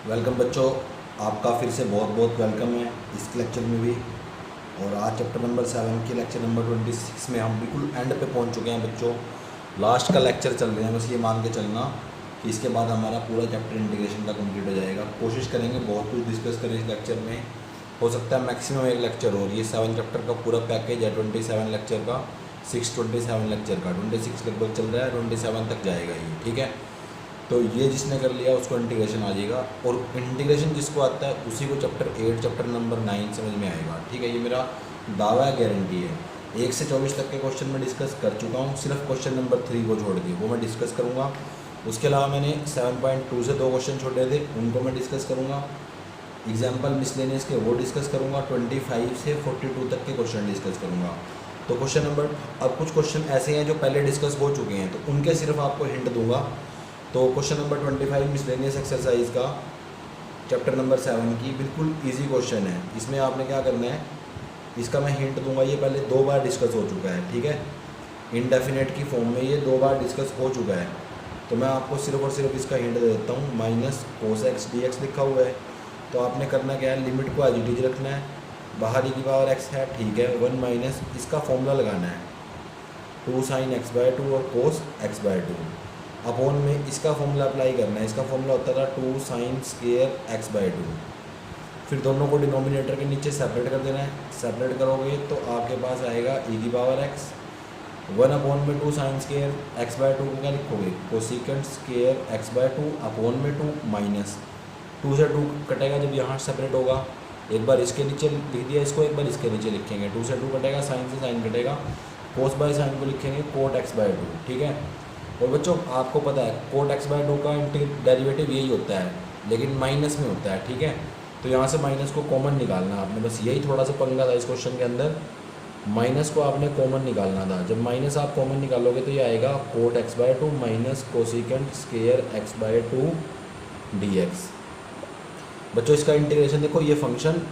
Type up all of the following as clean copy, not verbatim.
Welcome बच्चों, आपका फिर से बहुत बहुत वेलकम है इस लेक्चर में भी। और आज चैप्टर नंबर 7 के लेक्चर नंबर 26 में हम बिल्कुल एंड पे पहुंच चुके हैं बच्चों। लास्ट का लेक्चर चल रहे हैं, बस ये मान के चलना कि इसके बाद हमारा पूरा चैप्टर इंटीग्रेशन का कंप्लीट हो जाएगा। कोशिश करेंगे बहुत कुछ डिस्कस करें इस लेक्चर में। हो सकता है मैक्सिमम एक लेक्चर और ये 7 चैप्टर का पूरा पैकेज है 27 लेक्चर का, 27 लेक्चर का 26 लगभग चल रहा है, 27 तक जाएगा ये, ठीक है। तो ये जिसने कर लिया उसको इंटीग्रेशन आ जाएगा, और इंटीग्रेशन जिसको आता है उसी को चैप्टर 8 चैप्टर नंबर 9 समझ में आएगा, ठीक है। ये मेरा दावा है, गारंटी है। 1 से 24 तक के क्वेश्चन मैं डिस्कस कर चुका हूँ, सिर्फ क्वेश्चन नंबर 3 को छोड़ दिए वो मैं डिस्कस करूँगा। उसके अलावा मैंने 7.2 से 2 क्वेश्चन छोड़े थे, उनको मैं डिस्कस करूँगा। एग्जाम्पल मिसलेनियस के वो डिस्कस करूँगा। 25 से 42 तक के क्वेश्चन डिस्कस करूँगा। तो क्वेश्चन नंबर, अब कुछ क्वेश्चन ऐसे हैं जो पहले डिस्कस हो चुके हैं, तो उनके सिर्फ आपको हिंट दूंगा। तो क्वेश्चन नंबर 25 मिसलेनियस एक्सरसाइज का चैप्टर नंबर 7 की बिल्कुल इजी क्वेश्चन है। इसमें आपने क्या करना है, इसका मैं हिंट दूंगा। ये पहले 2 बार डिस्कस हो चुका है, ठीक है। इनडेफिनेट की फॉर्म में ये 2 बार डिस्कस हो चुका है। तो मैं आपको सिर्फ और सिर्फ इसका हिंट दे देता हूँ। Minus cos x d x लिखा हुआ है, तो आपने करना क्या है, लिमिट को एज इट इज रखना है। बाहर की पावर एक्स है, ठीक है। 1 माइनस इसका फॉर्मूला लगाना है 2 साइन एक्स बाय 2 और कोस एक्स बाय 2 अपॉन में इसका फॉर्मूला अप्लाई करना है। इसका फॉर्मूला होता था 2 साइन स्क्वायर एक्स बाय 2। फिर दोनों को डिनोमिनेटर के नीचे सेपरेट कर देना है। सेपरेट करोगे तो आपके पास आएगा e की पावर x। 1 अपॉन में 2 साइन स्क्वायर एक्स बाय 2 को क्या लिखोगे, cosecant square x by 2 upon में 2 माइनस 2 से 2 कटेगा जब यहाँ सेपरेट होगा। एक बार इसके नीचे लिख दिया इसको, एक बार इसके नीचे लिखेंगे। 2 से 2 कटेगा, साइन से साइन कटेगा, कोस बाय साइन को लिखेंगे कोट एक्स बाय 2, ठीक है। और बच्चों आपको पता है कोट एक्स बाय 2 का डेरिवेटिव यही होता है, लेकिन माइनस में होता है, ठीक है। तो यहाँ से माइनस को कॉमन निकालना आपने, बस यही थोड़ा सा पंगा था इस क्वेश्चन के अंदर। माइनस को आपने कॉमन निकालना था। जब माइनस आप कॉमन निकालोगे तो ये आएगा cot x by 2 minus cosecant square x by 2 d x. बच्चों इसका इंटीग्रेशन देखो, ये फंक्शन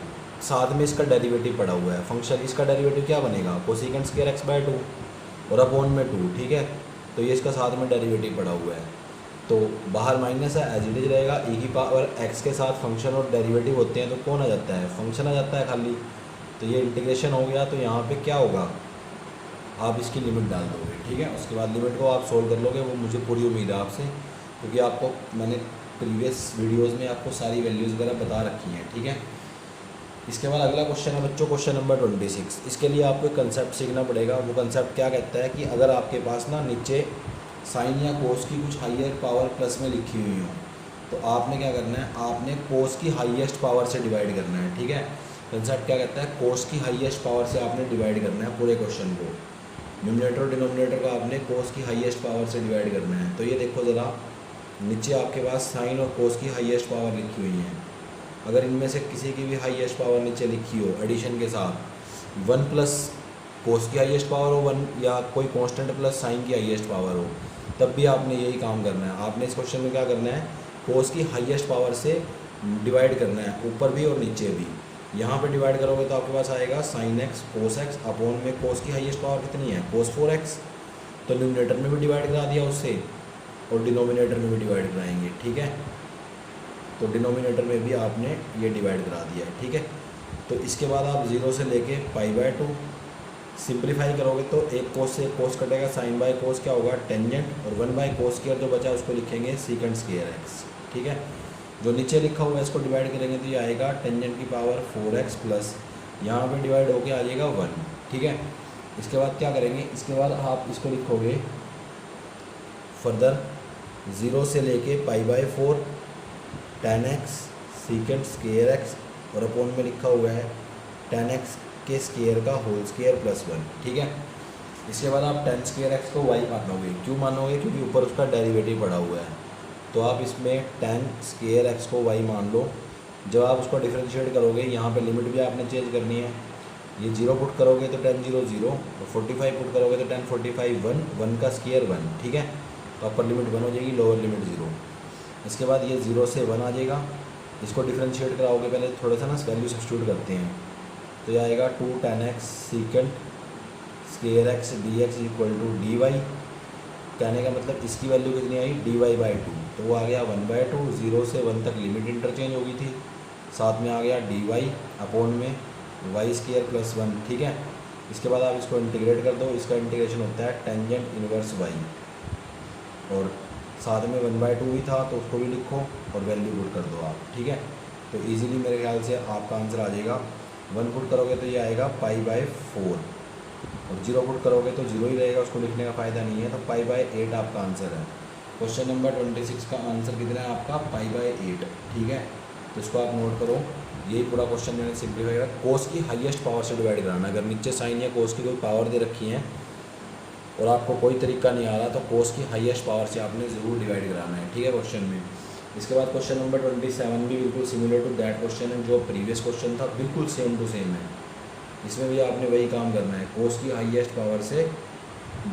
साथ में इसका डेरिवेटिव पड़ा हुआ है। फंक्शन इसका डेरिवेटिव क्या बनेगा, कोसिकेंट स्क्वायर एक्स बाय 2 और अपॉन में 2, ठीक है। तो ये इसका साथ में डेरिवेटिव पड़ा हुआ है, तो बाहर माइनस है, एज इट इज रहेगा। e की पावर x के साथ फंक्शन और डेरिवेटिव होते हैं तो कौन आ जाता है, फंक्शन आ जाता है खाली। तो ये इंटीग्रेशन हो गया। तो यहाँ पे क्या होगा, आप इसकी लिमिट डाल दोगे, ठीक है। उसके बाद लिमिट को आप सोल्व कर लोगे, वो मुझे पूरी उम्मीद है आपसे, क्योंकि आपको मैंने प्रीवियस वीडियोज़ में आपको सारी वैल्यूज़ वगैरह बता रखी हैं, ठीक है। इसके बाद अगला क्वेश्चन है बच्चों, क्वेश्चन नंबर 26। इसके लिए आपको एक कंसेप्ट सीखना पड़ेगा। वो कंसेप्ट क्या कहता है कि अगर आपके पास ना नीचे साइन या कोस की कुछ हाईयर पावर प्लस में लिखी हुई हो, तो आपने क्या करना है, आपने कोस की हाईएस्ट पावर से डिवाइड करना है, ठीक है। कंसेप्ट क्या कहता है, कोस की हाईएस्ट पावर से आपने डिवाइड करना है पूरे क्वेश्चन को। न्यूमरेटर और डिनोमिनेटर को आपने कोस की हाईएस्ट पावर से डिवाइड करना है। तो ये देखो ज़रा, नीचे आपके पास साइन और कोस की हाईएस्ट पावर लिखी हुई है। अगर इनमें से किसी की भी हाईएस्ट पावर नीचे लिखी हो एडिशन के साथ, 1 प्लस कोस की हाईएस्ट पावर हो 1, या कोई कांस्टेंट प्लस साइन की हाईएस्ट पावर हो, तब भी आपने यही काम करना है। आपने इस क्वेश्चन में क्या करना है, कोस की हाईएस्ट पावर से डिवाइड करना है, ऊपर भी और नीचे भी। यहाँ पे डिवाइड करोगे तो आपके पास आएगा sine x cos x upon में कोस की हाईएस्ट पावर कितनी है, कोस 4x। तो न्यूमरेटर में भी डिवाइड करा दिया उससे, और डिनोमिनेटर में भी डिवाइड कराएंगे, ठीक है। तो डिनोमिनेटर में भी आपने ये डिवाइड करा दिया है, ठीक है। तो इसके बाद आप 0 से लेके π/2 सिंप्लीफाई करोगे तो एक कोस से एक कोस कटेगा, साइन बाय कोस क्या होगा, टेंजेंट, और 1 बाय कोस स्क्वायर जो बचा उसको लिखेंगे सीकेंट स्क्वायर एक्स, ठीक है। जो नीचे लिखा हुआ है इसको डिवाइड करेंगे तो ये आएगा टेंजेंट की पावर 4x प्लस यहाँ पे डिवाइड होके आ जाएगा 1, ठीक है। इसके बाद क्या करेंगे, इसके बाद आप इसको लिखोगे फर्दर 0 से लेके π/4 tan x secant square x, और अपॉन में लिखा हुआ है tan x के स्क्वायर का होल स्क्वायर प्लस 1, ठीक है। इसके बाद आप tan स्क्वायर एक्स को y मानोगे। क्यों मानोगे, क्योंकि ऊपर उसका डेरिवेटिव पड़ा हुआ है। तो आप इसमें tan स्क्वायर एक्स को y मान लो। जब आप उसको डिफ्रेंशिएट करोगे, यहाँ पे लिमिट भी आपने चेंज करनी है। ये 0 पुट करोगे तो tan 0 0, और 45 पुट करोगे तो tan 45 1, 1 का स्क्वायर 1, ठीक है। तो अपर लिमिट 1 हो जाएगी, लोअर लिमिट 0। इसके बाद ये 0 से 1 आ जाएगा। इसको डिफ्रेंशिएट कराओगे, पहले थोड़ा सा ना वैल्यू सब्स्टिट्यूट करते हैं। तो ये आएगा 2 tan x secant square x d x equal to dy। कहने का मतलब इसकी वैल्यू कितनी आई, dy/2, तो वो आ गया 1/2, 0 से 1 तक लिमिट इंटरचेंज हो गई थी, साथ में आ गया dy अपॉन में y² + 1, ठीक है। इसके बाद आप इसको इंटीग्रेट कर दो, इसका इंटीग्रेशन होता है टेंजेंट इनवर्स y, और साथ में 1/2 भी था तो उसको भी लिखो और वैल्यू पुट कर दो आप, ठीक है। तो इजीली मेरे ख्याल से आपका आंसर आ जाएगा। 1 पुट करोगे तो ये आएगा π/4, और 0 पुट करोगे तो 0 ही रहेगा, उसको लिखने का फ़ायदा नहीं है, तो π/8 आपका आंसर है। क्वेश्चन नंबर 26 का आंसर कितना है आपका? π/8, ठीक है। तो इसको आप नोट करो, यही पूरा क्वेश्चन मैंने सिंप्लीफाई करा। कोस की हाईएस्ट पावर से डिवाइड कराना, अगर नीचे साइन या कोस की कोई पावर दे रखी है और आपको कोई तरीका नहीं आ रहा तो कोस की हाईएस्ट पावर से आपने ज़रूर डिवाइड कराना है, ठीक है, क्वेश्चन में। इसके बाद क्वेश्चन नंबर 27 भी बिल्कुल सिमिलर टू दैट क्वेश्चन है, जो प्रीवियस क्वेश्चन था, बिल्कुल सेम टू सेम है। इसमें भी आपने वही काम करना है, कोस की हाईएस्ट पावर से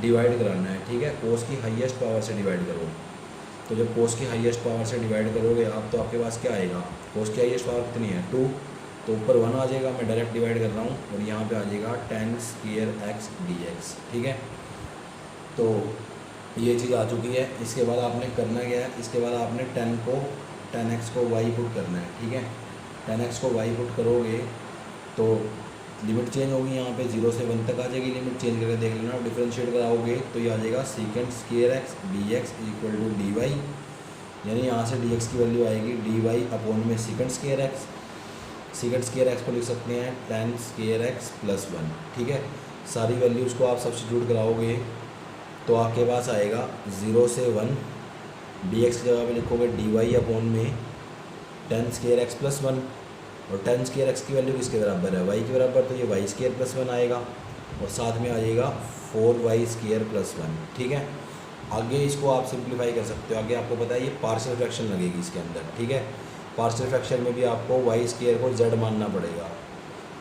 डिवाइड कराना है, ठीक है। कोस की हाईएस्ट पावर से डिवाइड करो, तो जब कोस की हाईएस्ट पावर से डिवाइड करोगे आप, तो आपके पास क्या आएगा? कोस की हाईएस्ट पावर कितनी है? 2, तो ऊपर 1 आ जाएगा, मैं डायरेक्ट डिवाइड कर रहा हूँ, और यहाँ पे आ जाएगा tan² x dx, ठीक है। तो ये चीज़ आ चुकी है। इसके बाद आपने करना क्या है? इसके बाद आपने tan x को y पुट करना है, ठीक है। tan x को y पुट करोगे तो लिमिट चेंज होगी, यहाँ पे 0 से 1 तक आ जाएगी, लिमिट चेंज करके देख लेना। और डिफरेंशिएट कराओगे तो ये आ जाएगा secant² x dx = dy, यानी यहाँ से dx की वैल्यू आएगी dy अपॉन में secant² x। secant² x को लिख सकते हैं tan² x + 1, ठीक है। सारी वैल्यूज़ को आप सब्स्टिट्यूट कराओगे तो आपके पास आएगा 0 से 1, dx की जगह पे लिखोगे dy अपॉन में tan² x + 1, और tan² x की वैल्यू किसके बराबर है? y के बराबर, तो ये y² + 1 आएगा, और साथ में आ जाएगा 4y² + 1, ठीक है। आगे इसको आप सिंप्लीफाई कर सकते हो, आगे आपको पता है ये पार्शियल फ्रैक्शन लगेगी इसके अंदर, ठीक है। पार्शियल फ्रैक्शन में भी आपको y² को z मानना पड़ेगा,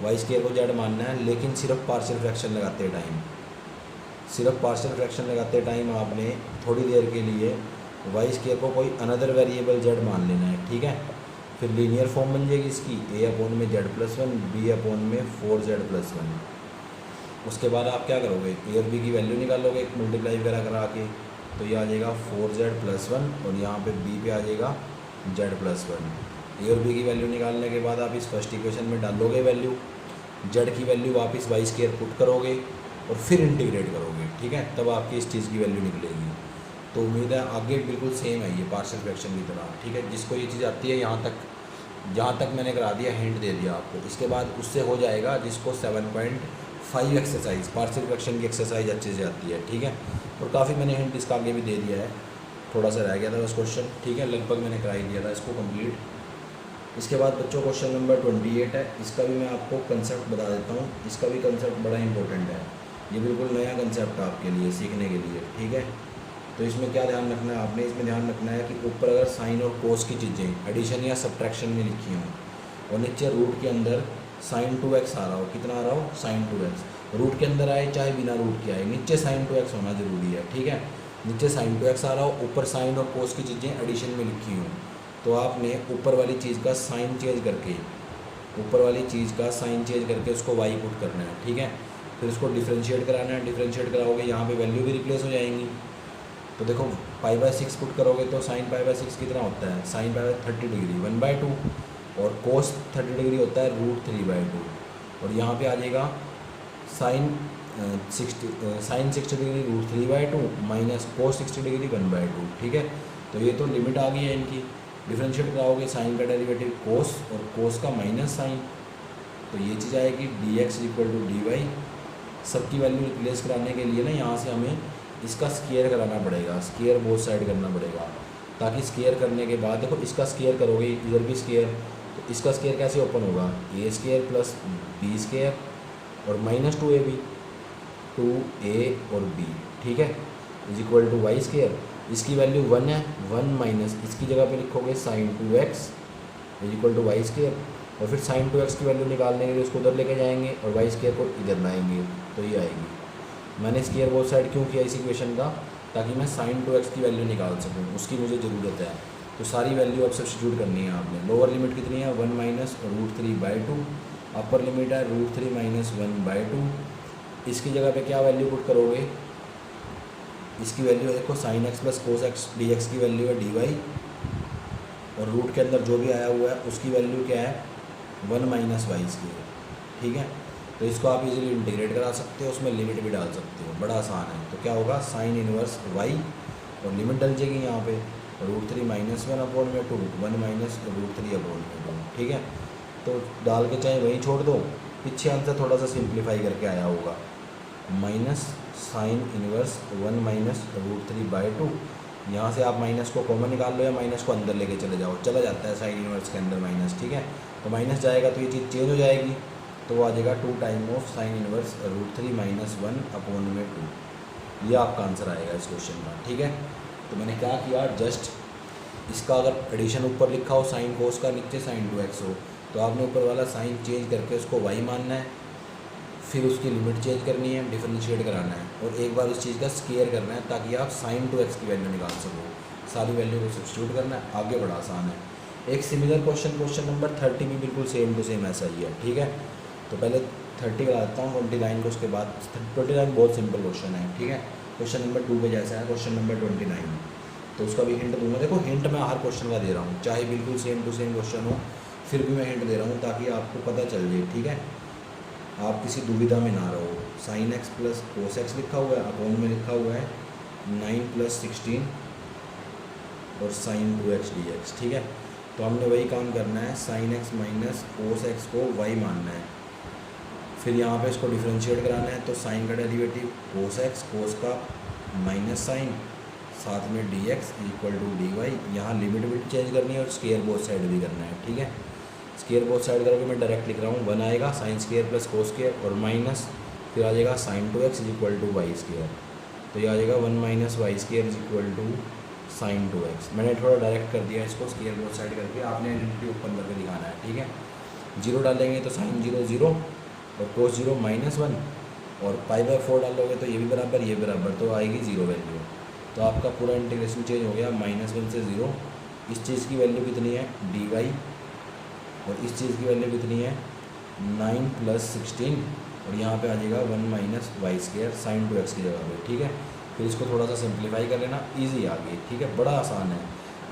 y² को z मानना है, लेकिन सिर्फ पार्शियल फ्रैक्शन लगाते टाइम, सिर्फ पार्शियल फ्रैक्शन लगाते टाइम आपने थोड़ी देर के लिए y² को कोई अनदर वेरिएबल z मान लेना है, ठीक है। फिर लीनियर फॉर्म बन जाएगी इसकी, a अपॉन में z + 1, b अपॉन में 4z + 1। उसके बाद आप क्या करोगे? a और b की वैल्यू निकालोगे मल्टीप्लाई करा के, तो ये आ जाएगा 4z + 1, और यहाँ पे b पे आ जाएगा z + 1। a और b की वैल्यू निकालने के बाद आप इस फर्स्ट इक्वेशन में डालोगे वैल्यू, z की वैल्यू वापस y² पुट करोगे और फिर इंटीग्रेट करोगे, ठीक है, तब आपकी इस चीज़ की वैल्यू निकलेगी। तो उम्मीद है आगे बिल्कुल सेम है ये पार्शियल फ्रैक्शन की तरह, ठीक है। जिसको ये चीज़ आती है यहाँ तक, जहाँ तक मैंने करा दिया, हिंट दे दिया आपको। इसके बाद उससे हो जाएगा जिसको 7.5 एक्सरसाइज, पार्शियल फ्रैक्शन की एक्सरसाइज अच्छे से आती है, ठीक है। और काफ़ी मैंने हिंट इसका आगे भी दे दिया है, थोड़ा सा रह गया था बस क्वेश्चन, ठीक है, लगभग मैंने करा ही दिया था इसको कंप्लीट। इसके बाद बच्चों क्वेश्चन नंबर 28 है, इसका भी मैं आपको कंसेप्ट बता देता हूँ। इसका भी कंसेप्ट बड़ा इंपॉर्टेंट है, ये बिल्कुल नया कंसेप्ट आपके लिए सीखने के लिए, ठीक है। तो इसमें क्या ध्यान रखना है आपने? इसमें ध्यान रखना है कि ऊपर अगर साइन और कोस की चीज़ें एडिशन या सब्ट्रैक्शन में लिखी हों, और नीचे रूट के अंदर sin 2x आ रहा हो, कितना आ रहा हो? sin 2x। रूट के अंदर आए चाहे बिना रूट के आए, नीचे sin 2x होना ज़रूरी है, ठीक है। नीचे sin 2x आ रहा हो, ऊपर साइन और कोस की चीज़ें एडिशन में लिखी हों, तो आपने ऊपर वाली चीज़ का साइन चेंज करके, ऊपर वाली चीज़ का साइन चेंज करके उसको y पुट करना है, ठीक है। फिर उसको डिफ्रेंशिएट कराना है, डिफ्रेंशिएट कराओगे यहाँ पे वैल्यू भी रिप्लेस हो जाएंगी। तो देखो π/6 पुट करोगे तो sin π/6 कितना होता है? sin π/30 डिग्री 1/2, और cos 30 डिग्री होता है √3/2, और यहाँ पे आ जाएगा sin 60 degree √3/2 minus cos 60 degree 1/2, ठीक है। तो ये तो लिमिट आ गई है इनकी। डिफरेंशिएट कराओगे साइन का डेरिवेटिव cos, और cos का माइनस साइन, तो ये चीज़ आएगी dx = dy। सबकी वैल्यू रिप्लेस कराने के लिए ना यहाँ से हमें इसका स्क्वायर कराना पड़ेगा, स्क्वायर बोथ साइड करना पड़ेगा, ताकि स्क्वायर करने के बाद देखो इसका स्क्वायर करोगे, इधर भी स्क्वायर, तो इसका स्क्वायर कैसे ओपन होगा? a² + b² और -2ab, 2a और b, ठीक है, = y²। इसकी वैल्यू 1 है, 1 माइनस इसकी जगह पे लिखोगे sin 2x = y², और फिर sin 2x की वैल्यू निकालने के लिए उसको उधर लेके जाएंगे और y² को इधर लाएंगे, तो ये आएगी। मैंने स्क्वायर बोथ साइड क्यों किया इस इक्वेशन का? ताकि मैं sin 2x की वैल्यू निकाल सकूं, उसकी मुझे ज़रूरत है। तो सारी वैल्यू अब सब्स्टिट्यूट करनी है आपने। लोअर लिमिट कितनी है? 1 माइनस √3/2, अपर लिमिट है √3 माइनस 1/2। इसकी जगह पे क्या वैल्यू पुट करोगे? इसकी वैल्यू देखो sin x + cos x dx की वैल्यू है dy, और रूट के अंदर जो भी आया हुआ है उसकी वैल्यू क्या है 1 माइनस वाई स्क्वायर, ठीक है। तो इसको आप इजीली इंटीग्रेट करा सकते हो, उसमें लिमिट भी डाल सकते हो, बड़ा आसान है। तो क्या होगा साइन इनवर्स वाई और लिमिट डल जाएगी यहाँ पे √3 माइनस 1 अपॉन में 2 1 माइनस √3 अपॉन में 2, ठीक है। तो डाल के चाहे वहीं छोड़ दो, पीछे आंसर थोड़ा सा सिंप्लीफाई करके आया होगा माइनस साइन इनवर्स 1 माइनस √3/2। यहाँ से आप माइनस को कॉमन निकाल लो या माइनस को अंदर लेके चले जाओ, चला जाता है साइन इनवर्स के अंदर माइनस, ठीक है। तो माइनस जाएगा तो ये चीज़ चेंज हो जाएगी, तो वो आ जाएगा 2 time of sine inverse √3 minus 1 upon में 2। ये आपका आंसर आएगा इस क्वेश्चन का, ठीक है। तो मैंने क्या किया, जस्ट इसका अगर एडिशन ऊपर लिखा हो साइन कोस का, नीचे साइन 2x हो, तो आपने ऊपर वाला साइन चेंज करके उसको y मानना है, फिर उसकी लिमिट चेंज करनी है, डिफरेंशिएट कराना है और एक बार उस चीज़ का स्केयर करना है ताकि आप साइन 2x की वैल्यू निकाल सको। सारी वैल्यू को सब्स्टिट्यूट करना है, आगे बड़ा आसान है। एक सिमिलर क्वेश्चन नंबर 30 भी बिल्कुल सेम टू सेम ऐसा ही है, ठीक है। तो पहले 30 करा देता हूँ, 29 को उसके बाद 29 बहुत सिंपल क्वेश्चन है, ठीक है। क्वेश्चन नंबर 2 पे जैसा है क्वेश्चन नंबर 29, तो उसका भी हिंट दूंगा। देखो हिंट मैं हर क्वेश्चन का दे रहा हूँ, चाहे बिल्कुल सेम टू सेम क्वेश्चन हो, फिर भी मैं हिंट दे रहा हूँ ताकि आपको पता चल जाए, ठीक है। आप किसी दुविधा में ना रहो। Sine x plus cos x लिखा हुआ है, अपॉन में लिखा हुआ है 9 + 16 और साइन 2x dx, ठीक है। तो हमने वही काम करना है, sine x minus cos x को y मानना है, फिर यहाँ पे इसको डिफरेंशिएट कराना है। तो साइन का डेरिवेटिव कोस एक्स, कोस का माइनस साइन, साथ में dx = dy। यहाँ लिमिट भी चेंज करनी है और स्केयर बोथ साइड भी करना है, ठीक है। स्केयर बोथ साइड करके मैं डायरेक्ट लिख रहा हूँ, 1 आएगा sine square plus cos square और माइनस, फिर आ जाएगा साइन 2x = y स्केयर। तो ये आ जाएगा 1 minus Y square = sign 2x। मैंने थोड़ा डायरेक्ट कर दिया इसको स्केयर बोथ साइड करके, आपने आइडेंटिटी ओपन करके दिखाना है, ठीक है। 0 डालेंगे तो साइन 0 0 और कोस 0 -1 और π/4 डालोगे तो ये भी बराबर ये बराबर, तो आएगी 0 वैल्यू। तो आपका पूरा इंटीग्रेशन चेंज हो गया, -1 से 0। इस चीज़ की वैल्यू कितनी है dy और इस चीज़ की वैल्यू कितनी है 9 + 16 और यहाँ पे आ जाएगा 1 minus Y square sine 2x की जगह पे, ठीक है। फिर इसको थोड़ा सा सिंप्लीफाई कर लेना, इजी आ गई, ठीक है। बड़ा आसान है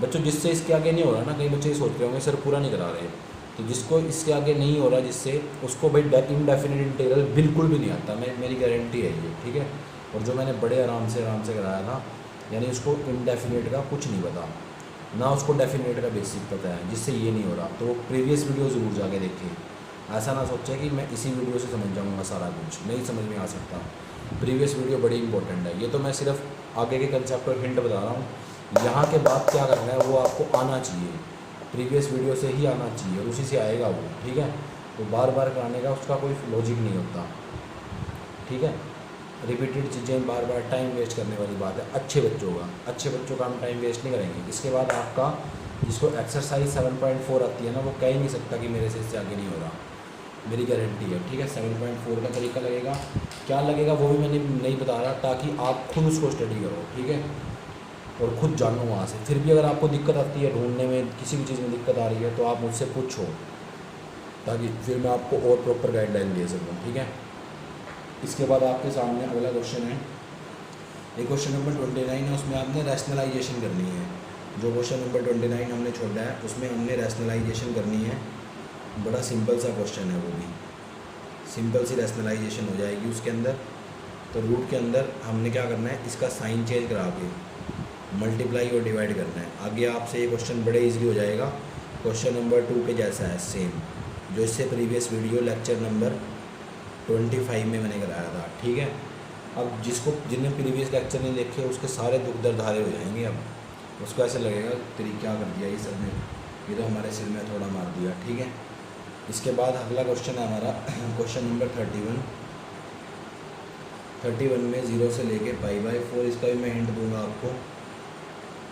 बच्चों, जिससे इसके आगे नहीं हो रहा ना, कई बच्चे सोच रहे होंगे सर पूरा नहीं करा रहे, तो जिसको इसके आगे नहीं हो रहा जिससे, उसको भाई इनडेफिनिट इंटीग्रल बिल्कुल भी नहीं आता, मेरी गारंटी है ये, ठीक है। और जो मैंने बड़े आराम से कराया था, यानी उसको इनडेफिनिट का कुछ नहीं पता ना, उसको डेफिनेट का बेसिक पता है, जिससे ये नहीं हो रहा। तो प्रीवियस वीडियो ज़रूर जाके देखिए, ऐसा ना सोचे कि मैं इसी वीडियो से समझ जाऊंगा सारा कुछ, नहीं समझ में आ सकता। प्रीवियस वीडियो बड़ी इंपॉर्टेंट है, ये तो मैं सिर्फ आगे के कंसेप्ट और हिंट बता रहा हूँ। यहाँ के बाद क्या करना है वो आपको आना चाहिए, प्रीवियस वीडियो से ही आना चाहिए और उसी से आएगा वो, ठीक है। तो बार बार कराने का उसका कोई लॉजिक नहीं होता, ठीक है। रिपीटेड चीज़ें बार बार टाइम वेस्ट करने वाली बात है अच्छे बच्चों का हम टाइम वेस्ट नहीं करेंगे। इसके बाद आपका जिसको एक्सरसाइज 7.4 आती है ना, वो कह ही नहीं सकता कि मेरे से इससे आगे नहीं हो रहा, मेरी गारंटी है, ठीक है। 7.4 का तरीका लगेगा, क्या लगेगा वो भी मैंने नहीं बता रहा, ताकि आप खुद उसको स्टडी करो, ठीक है, और खुद जानो वहाँ से। फिर भी अगर आपको दिक्कत आती है ढूंढने में, किसी भी चीज़ में दिक्कत आ रही है, तो आप मुझसे पूछो, ताकि फिर मैं आपको और प्रॉपर गाइडलाइन दे सकूँ, ठीक है। इसके बाद आपके सामने अगला क्वेश्चन है, ये क्वेश्चन नंबर 29 है, उसमें आपने रैशनलाइजेशन करनी है। जो क्वेश्चन नंबर 29 हमने छोड़ा है उसमें हमने रैशनलाइजेशन करनी है, बड़ा सिंपल सा क्वेश्चन है, वो भी सिंपल सी रैशनलाइजेशन हो जाएगी उसके अंदर। तो रूट के अंदर हमने क्या करना है, इसका साइन चेंज करा के मल्टीप्लाई और डिवाइड करना है। आगे आपसे ये क्वेश्चन बड़े ईजिली हो जाएगा, क्वेश्चन नंबर 2 के जैसा है सेम, जो इससे प्रीवियस वीडियो लेक्चर नंबर 25 में मैंने कराया था, ठीक है। अब जिन्हें प्रीवियस लेक्चर नहीं देखे उसके सारे दुख दर्द हारे हो जाएंगे। अब उसको ऐसा लगेगा तेरी क्या कर दिया ये सब ने, ये तो हमारे सिर में थोड़ा मार दिया, ठीक है। इसके बाद अगला क्वेश्चन है हमारा क्वेश्चन नंबर 31 में 0 से लेके π/4, इसका भी मैं हिंट दूंगा आपको।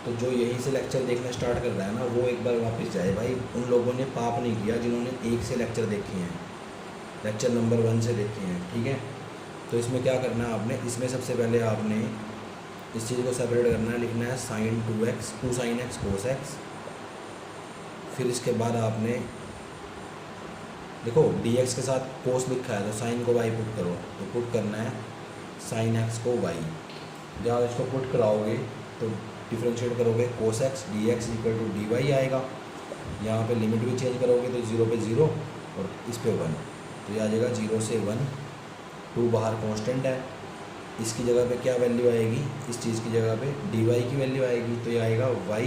तो जो यहीं से लेक्चर देखना स्टार्ट कर रहा है ना, वो एक बार वापस जाए भाई, उन लोगों ने पाप नहीं किया जिन्होंने 1 से लेक्चर देखे हैं, लेक्चर नंबर 1 से देखे हैं, ठीक है। तो इसमें क्या करना है आपने, इसमें सबसे पहले आपने इस चीज़ को सेपरेट करना है, लिखना है साइन 2x 2 sin x कोस x। फिर इसके बाद आपने देखो dx के साथ कोस लिखा है, तो साइन को y पुट करो, तो पुट करना है साइन x को y। जब आप इसको पुट कराओगे तो डिफ्रेंशिएट करोगे, कोस x dx = dy आएगा। यहाँ पे लिमिट भी चेंज करोगे तो 0 पे 0 और इस पे 1, तो ये आ जाएगा 0 से 1। 2 बाहर कांस्टेंट है, इसकी जगह पे क्या वैल्यू आएगी, इस चीज़ की जगह पे dy की वैल्यू आएगी, तो ये आएगा y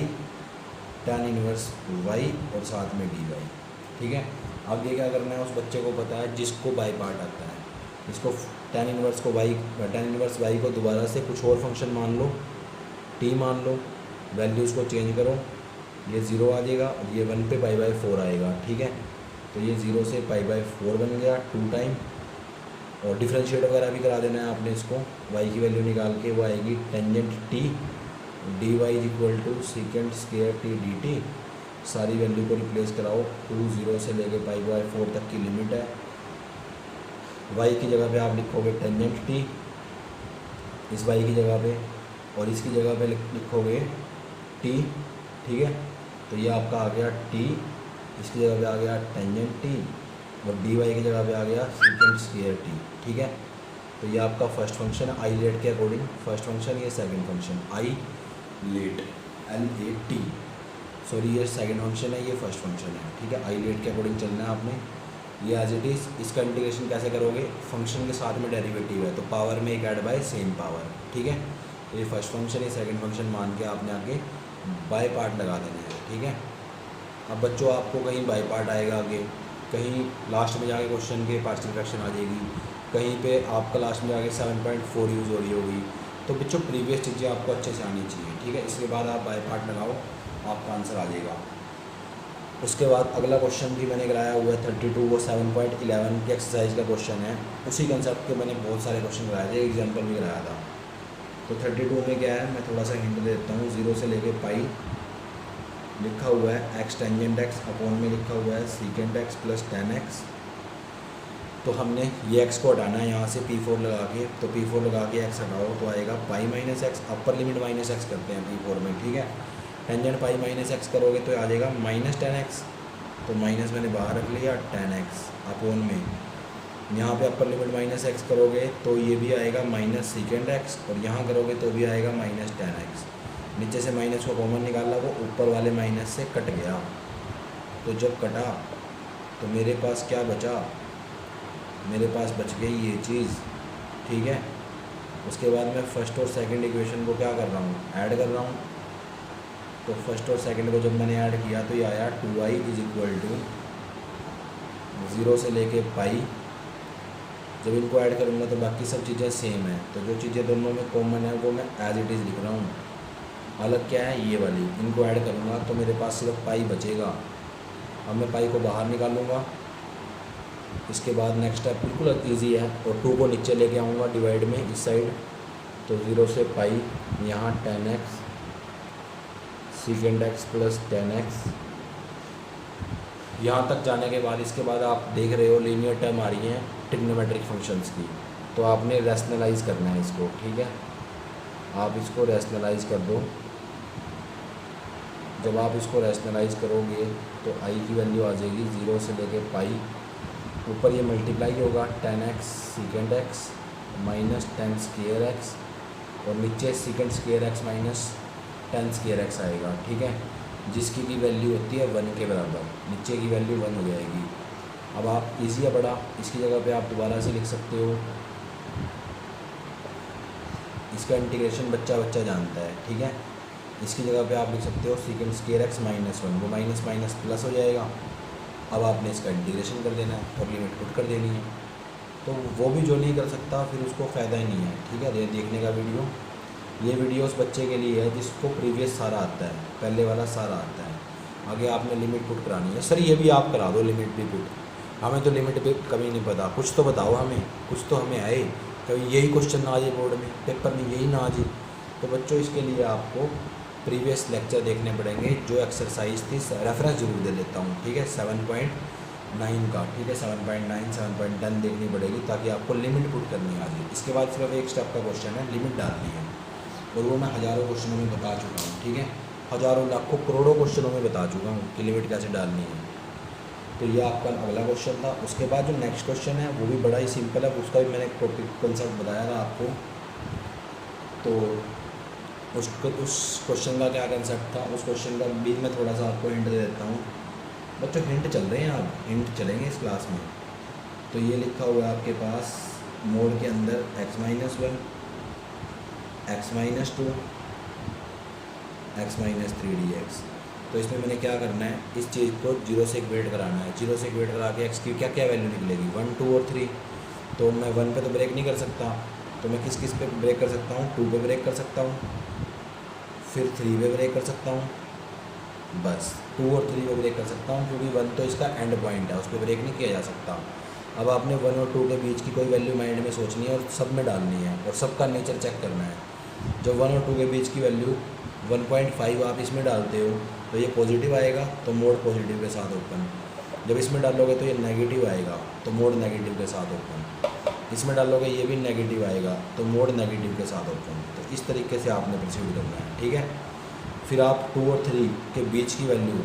tan इनवर्स y और साथ में dy। ठीक है, अब ये क्या करना है, उस बच्चे को पता है जिसको बाई पार्ट आता है, इसको tan इनवर्स y को दोबारा से कुछ और फंक्शन मान लो, t मान लो, वैल्यूज़ को चेंज करो, ये 0 आ जाएगा और ये 1 पे π/4 आएगा। ठीक है, तो ये 0 से π/4 बन गया 2 टाइम, और डिफरेंशिएट वगैरह भी करा देना है आपने इसको, y की वैल्यू निकाल के वो आएगी tangent t dy is equal to secant square t dt। सारी वैल्यू को रिप्लेस कराओ, 2 0 से लेके π/4 तक की लिमिट है। y की जगह पे आप लिखोगे टेंजेंट t इस y की जगह पे, और इसकी जगह पे लिखोगे t। ठीक है, तो ये आपका आ गया t, इसकी जगह पे आ गया टेंजेंट t, और dy की जगह पे आ गया सेकेंड स्क्वायर t। ठीक है, तो ये आपका फर्स्ट फंक्शन है आई लेट के अकॉर्डिंग, फर्स्ट फंक्शन, ये second function I let LAT, sorry ये सेकंड फंक्शन है, ये फर्स्ट फंक्शन है। ठीक है, आई लेट के अकॉर्डिंग चलना है आपने, ये एज इट इज़। इसका इंटीग्रेशन कैसे करोगे, फंक्शन के साथ में डेरिवेटिव है तो पावर में एक ऐड बाय सेम पावर। ठीक है, तो ये फर्स्ट फंक्शन, ये सेकंड फंक्शन मान के आपने आगे बाय पार्ट लगा देना है। ठीक है, अब बच्चों आपको कहीं बाय पार्ट आएगा आगे, कहीं लास्ट में जाके क्वेश्चन के पार्शियल फ्रैक्शन आ जाएगी, कहीं पे आपका लास्ट में जाके 7.4 यूज़ हो रही होगी, तो बच्चों प्रीवियस चीज़ें आपको अच्छे से आनी चाहिए। ठीक है, इसके बाद आप बाय पार्ट लगाओ, आपका आंसर आ जाएगा। उसके बाद अगला क्वेश्चन भी मैंने कराया हुआ है 32, वो 7.11 की एक्सरसाइज का क्वेश्चन है। उसी कंसेप्ट के मैंने बहुत सारे क्वेश्चन कराए थे, एग्जाम्पल भी कराया था। तो 32 में क्या है, मैं थोड़ा सा हिंट देता हूँ। 0 से लेके पाई लिखा हुआ है x टेंजेंट x, अपॉन में लिखा हुआ है secant x plus tan x। तो हमने ये x को हटाना है यहाँ से P4 लगा के, तो P4 लगा के x हटाओ तो आएगा pi minus x, upper limit minus x करते हैं P4 में। ठीक है, टेंजेंट पाई माइनस एक्स करोगे तो आ जाएगा माइनस tan x, तो माइनस मैंने बाहर रख लिया, tan x अपॉन में यहाँ पे अपर लिमिट माइनस एक्स करोगे तो ये भी आएगा माइनस सीकेंट x, और यहाँ करोगे तो भी आएगा माइनस tan x। नीचे से माइनस को कॉमन निकाला, वो ऊपर वाले माइनस से कट गया, तो जब कटा तो मेरे पास क्या बचा, मेरे पास बच गई ये चीज़। ठीक है, उसके बाद मैं फर्स्ट और सेकंड इक्वेशन को क्या कर रहा हूँ, ऐड कर रहा हूँ। तो फर्स्ट और सेकंड को जब मैंने ऐड किया तो ये आया 2i इज इक्वल टू 0 से लेके पाई। जब इनको ऐड करूँगा तो बाकी सब चीज़ें सेम है, तो जो चीज़ें दोनों में कॉमन है वो मैं एज इट इज़ लिख रहा हूँ। अलग क्या है, ये वाली, इनको ऐड करूँगा तो मेरे पास सिर्फ पाई बचेगा। अब मैं पाई को बाहर निकालूँगा। इसके बाद नेक्स्ट स्टेप बिल्कुल इजी है, और 2 को नीचे लेके आऊँगा डिवाइड में इस साइड, तो 0 से पाई, यहाँ tan x secant x plus tan x। यहाँ तक जाने के बाद इसके बाद आप देख रहे हो लीनियर टर्म आ रही हैं ट्रिग्नोमेट्रिक फंक्शंस की, तो आपने रैशनलाइज करना है इसको। ठीक है, आप इसको रैशनलाइज कर दो। जब आप इसको रैशनलाइज करोगे तो आई की वैल्यू आ जाएगी 0 से लेके पाई, ऊपर ये मल्टीप्लाई होगा tan x secant x minus tan square x, और नीचे secant square x minus tan square x आएगा। ठीक है, जिसकी की वैल्यू होती है 1 के बराबर, नीचे की वैल्यू 1 हो जाएगी। अब आप इजी है बड़ा, इसकी जगह पे आप दोबारा से लिख सकते हो, इसका इंटीग्रेशन बच्चा जानता है। ठीक है, इसकी जगह पे आप लिख सकते हो सीकेंट स्क्वायर x माइनस 1, वो माइनस माइनस प्लस हो जाएगा। अब आपने इसका इंटीग्रेशन कर देना है और लिमिट पुट कर देनी है, तो वो भी जो नहीं कर सकता फिर उसको फ़ायदा ही नहीं है। ठीक है, देखने का वीडियो, ये वीडियो उस बच्चे के लिए है जिसको प्रीवियस सारा आता है, पहले वाला सारा आता है। आगे आपने लिमिट पुट करानी है। सर ये भी आप करा दो लिमिट भी पुट, हमें तो लिमिट पे कभी नहीं पता, कुछ तो बताओ हमें, कुछ तो हमें आए, कभी यही क्वेश्चन ना आ जाए बोर्ड में, पेपर में यही ना आ जाए। तो बच्चों इसके लिए आपको प्रीवियस लेक्चर देखने पड़ेंगे, जो एक्सरसाइज थी रेफरेंस जरूर दे देता हूँ। ठीक है, 7.9 का, ठीक है 7.9 7.10 देखनी पड़ेगी ताकि आपको लिमिट पुट करनी आ जाए। इसके बाद सिर्फ एक स्टेप का क्वेश्चन है, लिमिट डालनी है, और वो मैं हज़ारों क्वेश्चनों में बता चुका हूँ। ठीक है, हज़ारों लाखों करोड़ों क्वेश्चनों में बता चुका हूँ कि लिमिट कैसे डालनी है। तो ये आपका अगला क्वेश्चन था। उसके बाद जो नेक्स्ट क्वेश्चन है वो भी बड़ा ही सिंपल है, उसका भी मैंने टॉपिक कंसेप्ट बताया था आपको। तो उस क्वेश्चन का क्या कंसेप्ट था, उस क्वेश्चन का भी मैं थोड़ा सा आपको हिंट दे देता हूँ। बच्चों हिंट चल रहे हैं, आप हिंट चलेंगे इस क्लास में। तो ये लिखा हुआ है आपके पास मोड के अंदर x-1, x-2, x-3 dx। तो इसमें मैंने क्या करना है, इस चीज़ को 0 से इक्वेट कराना है। 0 से इक्वेट करा के x की क्या क्या वैल्यू निकलेगी, 1, 2 और 3। तो मैं 1 पे तो ब्रेक नहीं कर सकता, तो मैं किस किस पे ब्रेक कर सकता हूँ, 2 पे ब्रेक कर सकता हूँ, फिर 3 पे ब्रेक कर सकता हूँ, बस 2 और 3 पे ब्रेक कर सकता हूँ, क्योंकि 1 तो इसका एंड पॉइंट है, उस पर ब्रेक नहीं किया जा सकता। अब आपने 1 और 2 के बीच की कोई वैल्यू माइंड में सोचनी है और सब में डालनी है और सबका नेचर चेक करना है। जब 1 और 2 के बीच की वैल्यू 1.5 आप इसमें डालते हो तो ये पॉजिटिव आएगा, तो मोड पॉजिटिव के साथ ओपन। जब इसमें डालोगे तो ये नेगेटिव आएगा, तो मोड नेगेटिव के साथ ओपन। इसमें डालोगे ये भी नेगेटिव आएगा, तो मोड नेगेटिव के साथ ओपन। तो इस तरीके से आपने प्रोसीड करना है, ठीक है। फिर आप 2 और 3 के बीच की वैल्यू,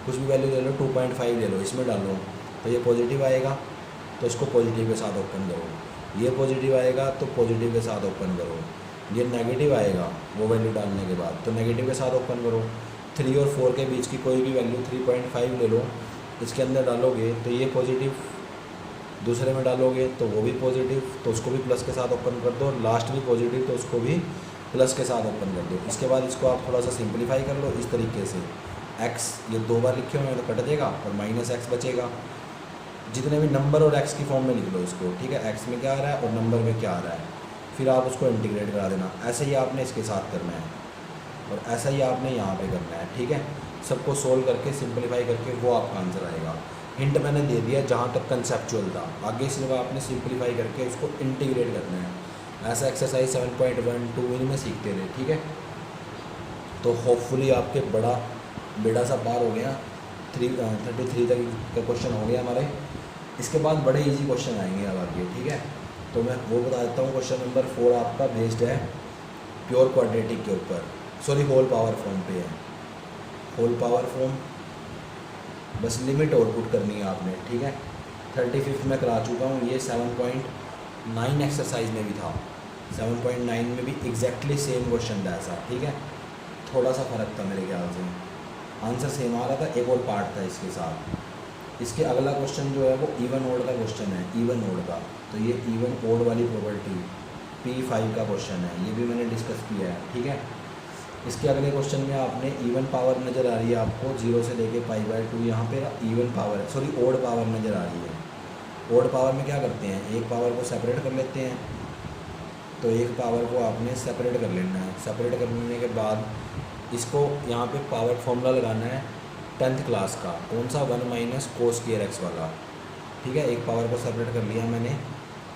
कुछ भी वैल्यू ले लो, 2.5 ले लो, इसमें डालो तो ये पॉजिटिव आएगा, तो इसको पॉजिटिव के साथ ओपन करो। ये पॉजिटिव आएगा तो पॉजिटिव के साथ ओपन करो। ये नेगेटिव आएगा वो वैल्यू डालने के बाद, तो नेगेटिव के साथ ओपन करो। 3 और 4 के बीच की कोई भी वैल्यू 3.5 ले लो, इसके अंदर डालोगे तो ये पॉजिटिव, दूसरे में डालोगे तो वो भी पॉजिटिव, तो उसको भी प्लस के साथ ओपन कर दो। लास्ट भी पॉजिटिव, तो उसको भी प्लस के साथ ओपन कर दो। इसके बाद इसको आप थोड़ा सा सिंप्लीफाई कर लो इस तरीके से। x ये 2 बार लिखे हुए हैं तो कट देगा और -x बचेगा। जितने भी नंबर और x की फॉर्म में लिख लो इसको, ठीक है। x में क्या आ रहा है और नंबर में क्या आ रहा है, फिर आप उसको इंटीग्रेट करा देना। ऐसे ही आपने इसके साथ करना है और ऐसा ही आपने यहाँ पे करना है, ठीक है। सबको सोल्व करके सिंप्लीफाई करके वो आपका आंसर आएगा। हिंट मैंने दे दिया जहाँ तक कंसेप्चुअल था, आगे सिर्फ आपने सिंप्लीफाई करके उसको इंटीग्रेट करना है। ऐसा एक्सरसाइज 7.1, 2 इनमें सीखते रहे, ठीक है। तो होपफुली आपके बेड़ा सा पार हो गया। 33 तक का क्वेश्चन हो गया हमारे। इसके बाद बड़े इजी क्वेश्चन आएंगे अब आगे, ठीक है। तो मैं वो बता देता हूँ। क्वेश्चन नंबर 4 आपका बेस्ड है प्योर क्वाड्रेटिक के ऊपर, सॉरी होल पावर फॉर्म पे है। होल पावर फॉर्म बस लिमिट और पुट करनी है आपने, ठीक है। 35 में करा चुका हूँ, ये 7.9 एक्सरसाइज में भी था। 7.9 में भी एग्जैक्टली सेम क्वेश्चन था ऐसा, ठीक है। थोड़ा सा फ़र्क था मेरे ख्याल से, आंसर सेम आ रहा था, एक और पार्ट था इसके साथ। इसके अगला क्वेश्चन जो है वो इवन ओड का क्वेश्चन है, इवन ओड का। तो ये इवन ओड वाली प्रॉपर्टी P5 का क्वेश्चन है, ये भी मैंने डिस्कस किया है, ठीक है। इसके अगले क्वेश्चन में आपने इवन पावर नज़र आ रही है आपको 0 से लेके π/2, यहाँ पे इवन पावर है, सॉरी ओड पावर नज़र आ रही है। ओड पावर में क्या करते हैं, एक पावर को सेपरेट कर लेते हैं, तो एक पावर को आपने सेपरेट कर लेना है। सेपरेट कर लेने के बाद इसको यहाँ पे पावर फॉर्मूला लगाना है 10th क्लास का, कौन सा, 1 - cos square x वाला, ठीक है। एक पावर को सेपरेट कर लिया मैंने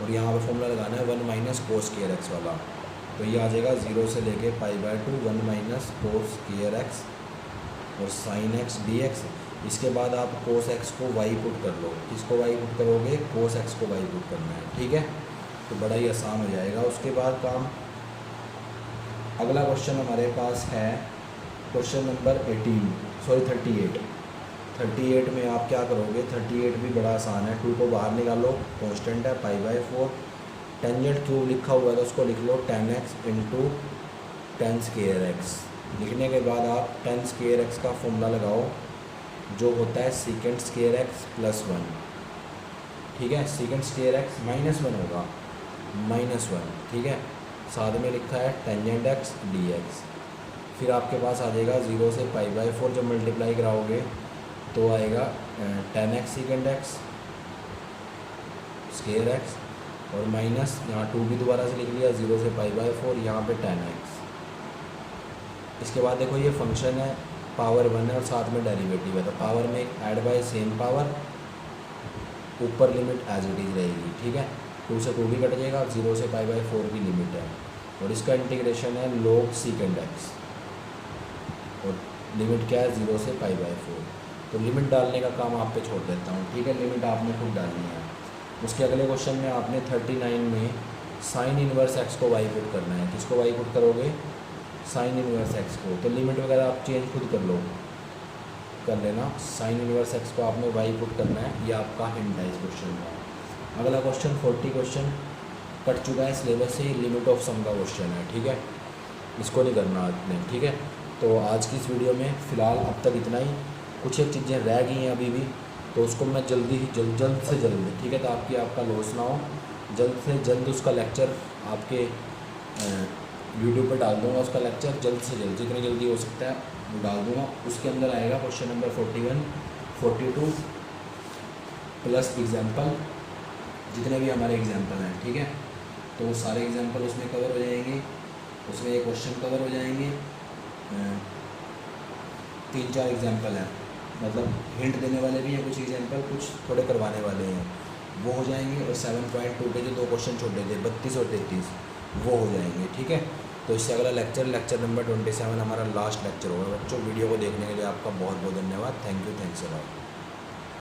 और यहाँ पे फॉर्मूला लगाना है 1 - cos square x वाला। तो ये आ जाएगा 0 से लेके π/2, 1 - cos square x और sin x dx। इसके बाद आप cos x को y पुट कर लो, किसको y पुट करोगे, cos x को y पुट करना है, ठीक है। तो बड़ा ही आसान हो जाएगा उसके बाद काम। अगला क्वेश्चन हमारे पास है क्वेश्चन नंबर 38। 38 में आप क्या करोगे, 38 भी बड़ा आसान है। 2 को बाहर निकालो, कांस्टेंट है π/4। टेंजेंट क्यूब लिखा हुआ है तो उसको लिख लो 10x × 10 square x। लिखने के बाद आप 10 square x का फॉर्मूला लगाओ जो होता है secant square x + 1, ठीक है। secant square x -1 होगा, -1, ठीक है। साथ में लिखा है टेंजेंट x dx। फिर आपके पास आ जाएगा 0 से π/4, जब मल्टीप्लाई कराओगे तो आएगा 10x secant x square x और माइनस यहाँ 2 भी दोबारा से लिख लिया, 0 से π/4, यहाँ पे 10x। इसके बाद देखो ये फंक्शन है, पावर 1 है और साथ में डेरिवेटिव है, तो पावर में एक ऐड बाय सेम पावर, ऊपर लिमिट एज इट इज़ रहेगी, ठीक है। 2 से 2 भी कट जाएगा, 0 से π/4 की लिमिट है और इसका इंटीग्रेशन है log secant x और लिमिट क्या है, 0 से π/4। तो लिमिट डालने का काम आप पे छोड़ देता हूँ, ठीक है। लिमिट आपने खुद डालनी है। उसके अगले क्वेश्चन में आपने 39 में साइन इनवर्स x को y पुट करना है। किसको y पुट करोगे, साइन इनवर्स x को। तो लिमिट वगैरह आप चेंज खुद कर लेना। साइन इनवर्स x को आपने y पुट करना है, ये आपका हिंट है इस क्वेश्चन का। अगला क्वेश्चन 40 क्वेश्चन कट चुका है सिलेबस से, लिमिट ऑफ सम का क्वेश्चन है, ठीक है। इसको नहीं करना आपने, ठीक है। तो आज की इस वीडियो में फ़िलहाल अब तक इतना ही। कुछ एक चीज़ें रह गई हैं अभी भी, तो उसको मैं जल्दी ही जल्द से जल्द, ठीक है, तो आपका लॉस ना हो, जल्द से जल्द उसका लेक्चर आपके यूट्यूब पे डाल दूँगा। उसका लेक्चर जल्द से जल्द, जितनी जल्दी हो सकता है वो डाल दूँगा। उसके अंदर आएगा क्वेश्चन नंबर 41, 42 प्लस एग्जाम्पल, जितने भी हमारे एग्जाम्पल हैं, ठीक है, तो वो सारे एग्जाम्पल उसमें कवर हो जाएंगे, उसमें ये क्वेश्चन कवर हो जाएंगे। 3-4 एग्जाम्पल हैं, मतलब हिंट देने वाले भी हैं कुछ एग्जाम्पल, कुछ थोड़े करवाने वाले हैं, वो हो जाएंगे। और 7.2 के जो 2 क्वेश्चन छोटे थे 32 और 33, वो हो जाएंगे, ठीक है। तो इससे अगला लेक्चर नंबर 27 हमारा लास्ट लेक्चर होगा बच्चों। वीडियो को देखने के लिए आपका बहुत बहुत धन्यवाद। Thank you, thanks a lot.